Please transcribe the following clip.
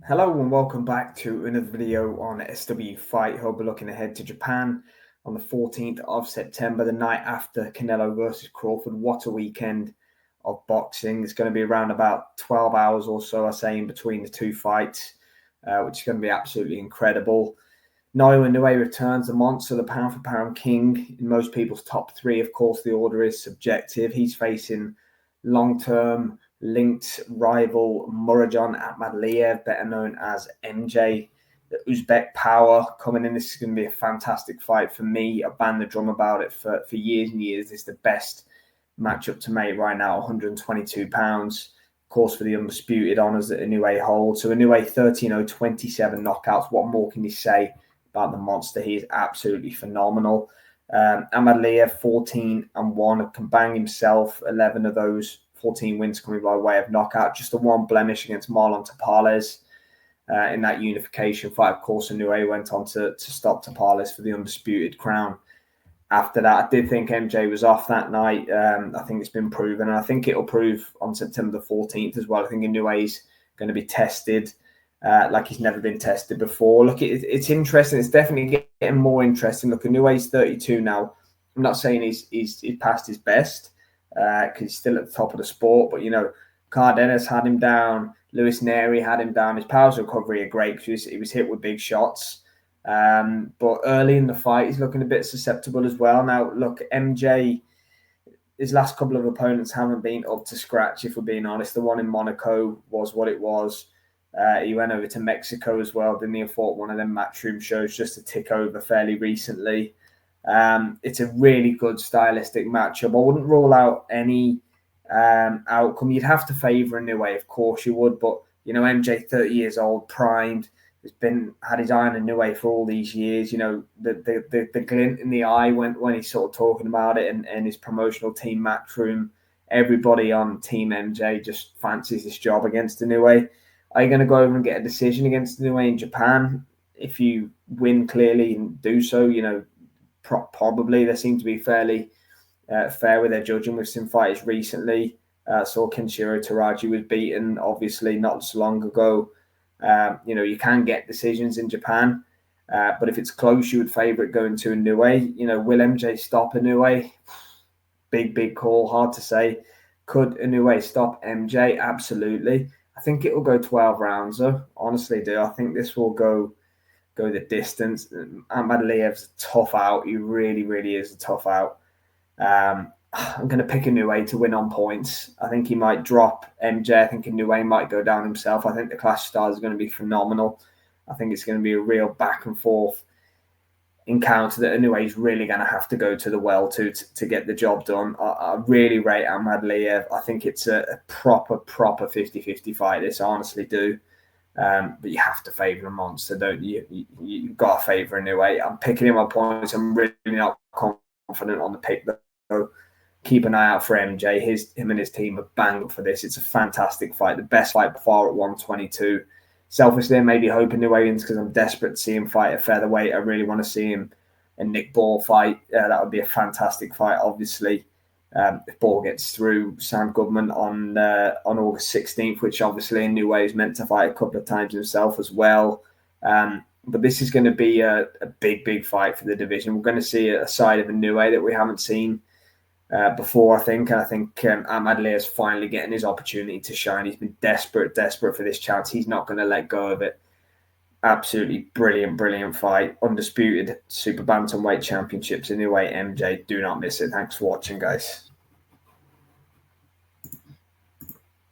Hello and welcome back to another video on SW Fight Hub. We're looking ahead to Japan on the 14th of September, the night after Canelo versus Crawford. What a weekend of boxing. It's going to be around about 12 hours or so, I say, in between the two fights, which is going to be absolutely incredible. Naoya Inoue returns, the monster, the pound-for-pound king in most people's top three. Of course, the order is subjective. He's facing long-term linked rival Murodjon Akhmadaliev, better known as MJ. The Uzbek power coming in. This is going to be a fantastic fight for me. I've banged the drum about it for years and years. This is the best matchup to make right now, 122 pounds. Of course, for the undisputed honours that Inoue holds. So Inoue 13-0, 27 knockouts. What more can you say about the monster? He is absolutely phenomenal. Akhmadaliev 14-1, can bang himself. 11 of those 14 wins coming by way of knockout. Just the one blemish against Marlon Tapales in that unification fight. Of course, Inoue went on to stop Tapales for the undisputed crown. After that, I did think MJ was off that night. I think it's been proven, and I think it'll prove on September the 14th as well. I think Inoue's going to be tested like he's never been tested before. Look, it's interesting. It's definitely getting more interesting. Look, Inoue's 32 now. I'm not saying he's past his best because he's still at the top of the sport, but, you know, Cardenas had him down. Luis Neri had him down. His powers of recovery are great because he was hit with big shots. But early in the fight, he's looking a bit susceptible as well. Now, look, MJ, his last couple of opponents haven't been up to scratch, if we're being honest. The one in Monaco was what it was. He went over to Mexico as well, didn't he? And fought one of them matchroom shows just to tick over fairly recently. It's a really good stylistic matchup. I wouldn't rule out any outcome. You'd have to favour Inoue, of course you would. But, you know, MJ, 30 years old, primed, had his eye on Inoue for all these years. You know, the glint in the eye when he's sort of talking about it, and his promotional team Matchroom, everybody on Team MJ just fancies this job against Inoue. Are you going to go over and get a decision against Inoue in Japan? If you win clearly and do so, you know, probably. They seem to be fairly fair with their judging. We've seen fighters recently. Saw Kenshiro Taraji was beaten, obviously, not so long ago. You know, you can get decisions in Japan, but if it's close, you would favour it going to Inoue. You know, will MJ stop Inoue? Big call, hard to say. Could Inoue stop MJ? Absolutely. I think it will go 12 rounds, though. Honestly, do. I think this will go the distance. Akhmadaliev's a tough out. He really is a tough out. I'm going to pick Inoue to win on points. I think he might drop MJ. I think Inoue might go down himself. I think the clash of styles is going to be phenomenal. I think it's going to be a real back and forth encounter that Inoue is really going to have to go to the well to get the job done. I really rate Akhmadaliev. I think it's a proper 50-50 fight. This, I honestly do. But you have to favour a monster, don't you? You've got to favour Inoue. I'm picking him on points. I'm really not confident on the pick, though. Keep an eye out for MJ. Him and his team are banged up for this. It's a fantastic fight. The best fight by far at 122. Selfishly, I'm maybe hoping Inoue wins because I'm desperate to see him fight at featherweight. I really want to see him and Nick Ball fight. That would be a fantastic fight, obviously. If Ball gets through Sam Goodman on August 16th, which obviously Inoue is meant to fight a couple of times himself as well. But this is going to be a big fight for the division. We're going to see a side of Inoue that we haven't seen before, I think. And I think Akhmadaliev is finally getting his opportunity to shine. He's been desperate for this chance. He's not going to let go of it. Absolutely brilliant fight. Undisputed Super Bantamweight Championships. Inoue, MJ, do not miss it. Thanks for watching, guys.